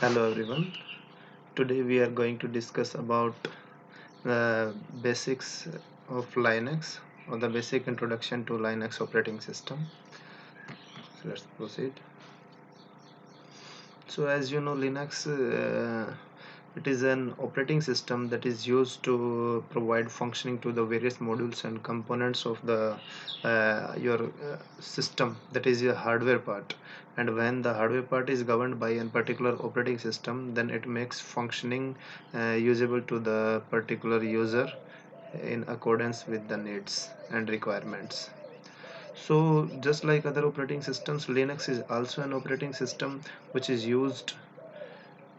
Hello everyone. Today we are going to discuss about the basics of Linux or the basic introduction to Linux operating system. So let's proceed. So as you know, Linux it is an operating system that is used to provide functioning to the various modules and components of the your system, that is your hardware part. And when the hardware part is governed by a particular operating system, then it makes functioning usable to the particular user in accordance with the needs and requirements. So just like other operating systems, Linux is also an operating system which is used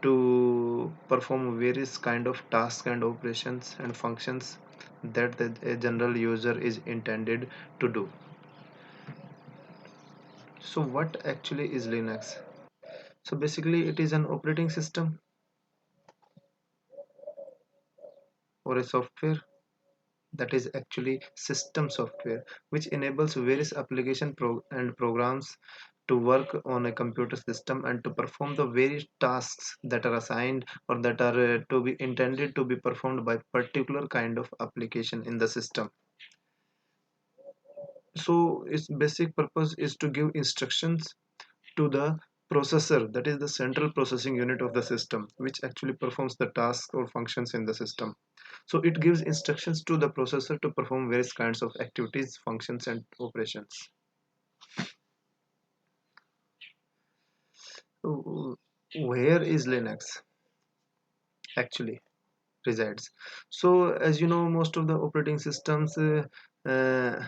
to perform various kind of tasks and operations and functions that a general user is intended to do. So what actually is Linux? So basically it is an operating system or a software that is actually system software which enables various application and programs to work on a computer system and to perform the various tasks that are assigned or that are to be intended to be performed by particular kind of application in the system. So its basic purpose is to give instructions to the processor, that is the central processing unit of the system, which actually performs the tasks or functions in the system. So it gives instructions to the processor to perform various kinds of activities, functions and operations. So, where is Linux actually resides? So as you know, most of the operating systems uh,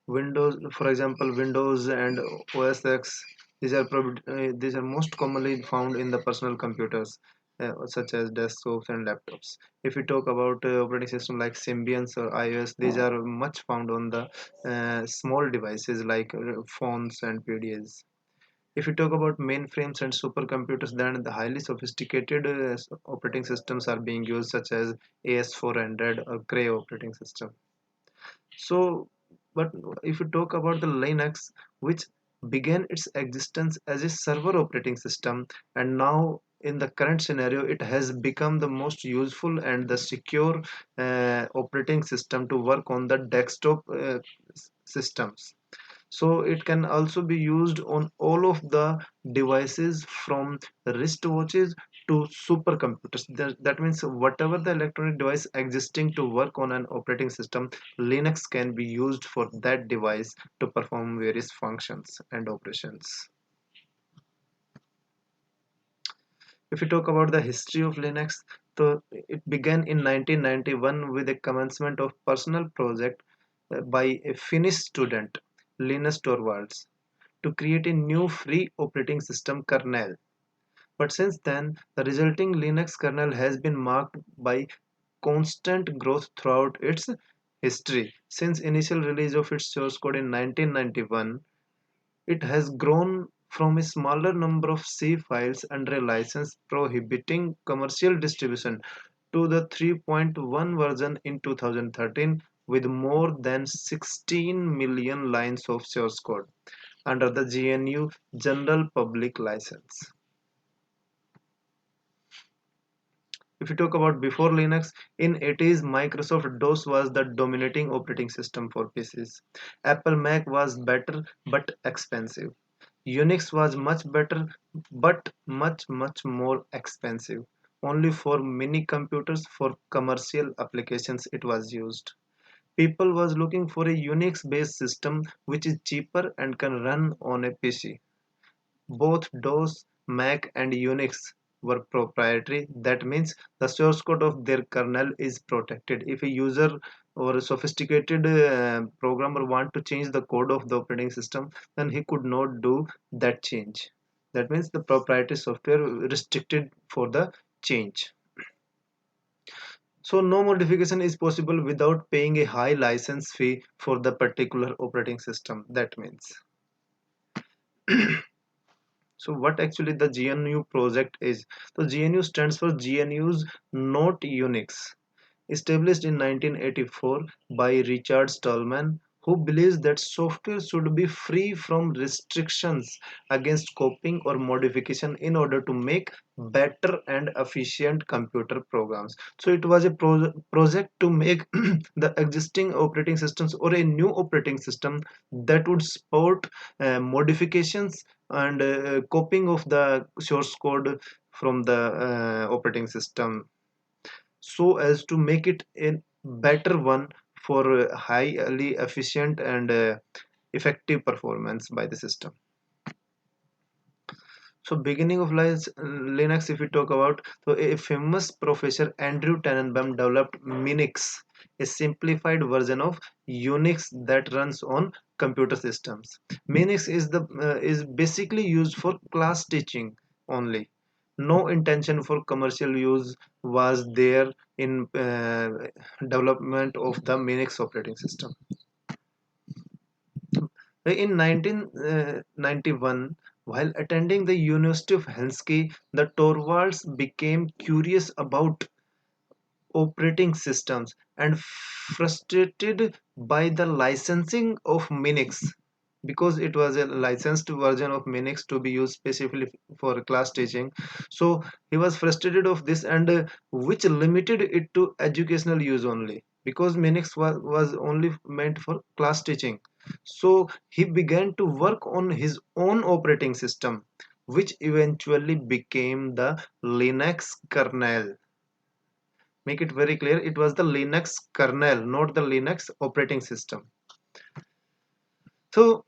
Windows, for example, Windows and OS X, these are most commonly found in the personal computers, such as desktops and laptops. If we talk about operating system like Symbians or iOS, these are much found on the small devices like phones and PDAs. If you talk about mainframes and supercomputers, then the highly sophisticated operating systems are being used, such as AS400 or Cray operating system. So, but if you talk about the Linux, which began its existence as a server operating system, and now in the current scenario, it has become the most useful and the secure operating system to work on the desktop systems. So it can also be used on all of the devices from wristwatches to supercomputers. That means whatever the electronic device existing to work on an operating system, Linux can be used for that device to perform various functions and operations. If you talk about the history of Linux, so it began in 1991 with a commencement of personal project by a Finnish student, Linus Torvalds, to create a new free operating system kernel. But since then, the resulting Linux kernel has been marked by constant growth throughout its history. Since initial release of its source code in 1991, it has grown from a smaller number of C files under a license prohibiting commercial distribution to the 3.1 version in 2013 with more than 16 million lines of source code under the GNU General Public License. If you talk about before Linux, in 80s Microsoft DOS was the dominating operating system for PCs. Apple Mac was better but expensive. Unix was much better but much more expensive. Only for mini computers for commercial applications it was used. People was looking for a Unix based system which is cheaper and can run on a PC. Both DOS, Mac and Unix were proprietary. That means the source code of their kernel is protected. If a user or a sophisticated programmer want to change the code of the operating system, then he could not do that change. That means the proprietary software restricted for the change. So no modification is possible without paying a high license fee for the particular operating system. That means. So what actually the GNU project is? So GNU stands for GNU's Not Unix, established in 1984 by Richard Stallman, who believes that software should be free from restrictions against copying or modification in order to make better and efficient computer programs. So it was a project to make the existing operating systems or a new operating system that would support modifications and copying of the source code from the operating system, so as to make it a better one for highly efficient and effective performance by the system. So beginning of Linux, if we talk about, so a famous professor Andrew Tannenbaum developed Minix, a simplified version of Unix that runs on computer systems. Minix is basically used for class teaching only. No intention for commercial use was there in development of the Minix operating system. In 1991, while attending the University of Helsinki, the Torvalds became curious about operating systems and frustrated by the licensing of Minix, because it was a licensed version of Minix to be used specifically for class teaching. So he was frustrated of this, and which limited it to educational use only, because Minix was only meant for class teaching. So he began to work on his own operating system, which eventually became the Linux kernel. Make it very clear, it was the Linux kernel, not the Linux operating system. So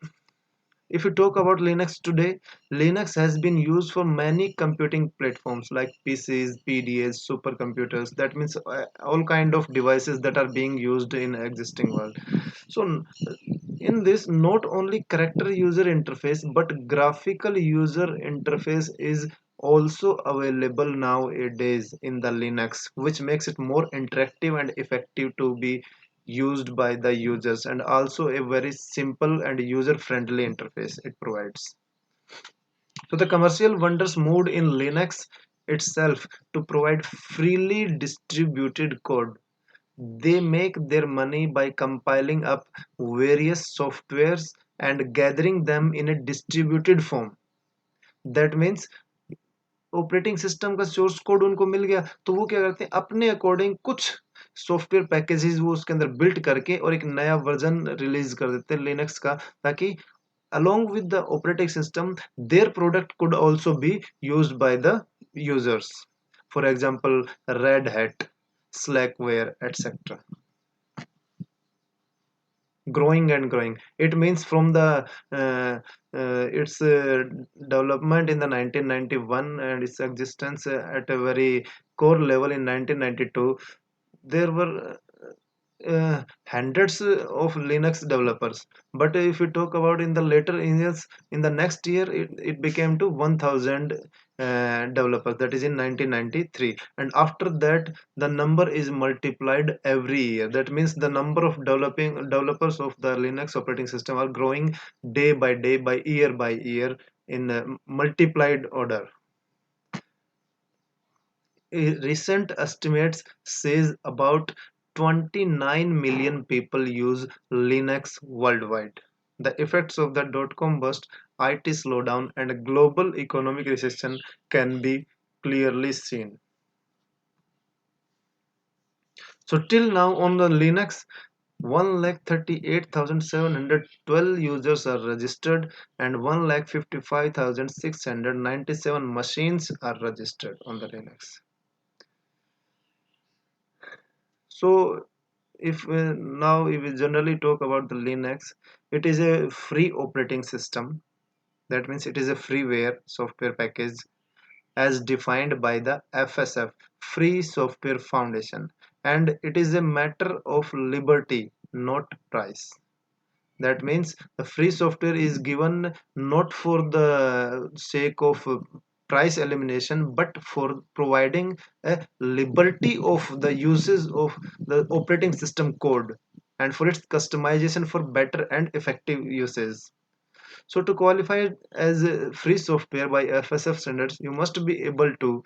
if you talk about Linux today, Linux has been used for many computing platforms like PCs, PDAs, supercomputers. That means all kind of devices that are being used in existing world. So in this, not only character user interface but graphical user interface is also available nowadays in the Linux, which makes it more interactive and effective to be used by the users, and also a very simple and user friendly interface it provides. So the commercial vendors moved in Linux itself to provide freely distributed code. They make their money by compiling up various softwares and gathering them in a distributed form. That means operating system का source code उनको मिल गया, तो वो क्या करते हैं, अपने according कुछ सॉफ्टवेयर पैकेजेस वो उसके अंदर बिल्ड करके और एक नया वर्जन रिलीज कर देते हैं लिनक्स का, ताकि along with the operating system their product could also be used by the users. For example, Red Hat, Slackware, etc. Growing and growing, it means from the its development in the 1991 and its existence at a very core level in 1992, there were hundreds of Linux developers. But if we talk about in the later years, in the next year, it became to 1000 developers. That is in 1993, and after that, the number is multiplied every year. That means the number of developing developers of the Linux operating system are growing day by day, by year, in multiplied order. Recent estimates says about 29 million people use Linux worldwide. The effects of the dot-com bust, IT slowdown, and global economic recession can be clearly seen. So till now on the Linux, 1,38,712 users are registered and 1,55,697 machines are registered on the Linux. So if we generally talk about the Linux, it is a free operating system. That means it is a freeware software package as defined by the FSF, Free Software Foundation, and it is a matter of liberty, not price. That means the free software is given not for the sake of price elimination, but for providing a liberty of the uses of the operating system code and for its customization for better and effective uses. So to qualify as free software by FSF standards, you must be able to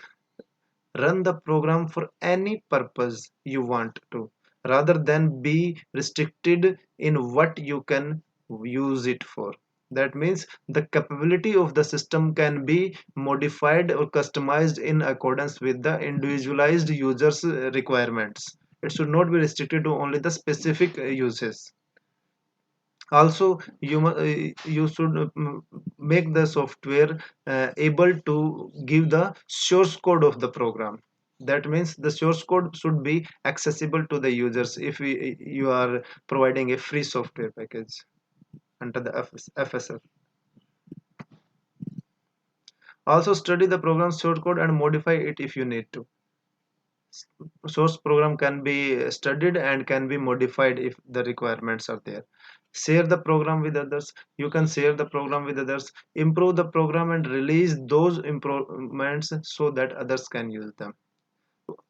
run the program for any purpose you want to, rather than be restricted in what you can use it for. That means the capability of the system can be modified or customized in accordance with the individualized user's requirements. It should not be restricted to only the specific uses. Also you should make the software able to give the source code of the program. That means the source code should be accessible to the users if you are providing a free software package under the FSL. Also study the program source code and modify it if you need to. Source program can be studied and can be modified if the requirements are there. Share the program with others. You can share the program with others, improve the program and release those improvements so that others can use them.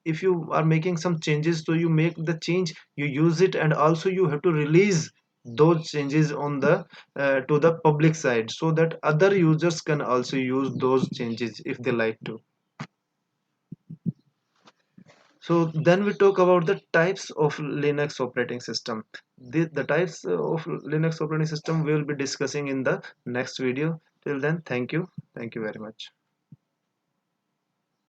If you are making some changes, so you make the change, you use it, and also you have to release those changes on the to the public side so that other users can also use those changes if they like to. So then we talk about the types of Linux operating system. The types of Linux operating system we will be discussing in the next video. Till then, thank you. Thank you very much.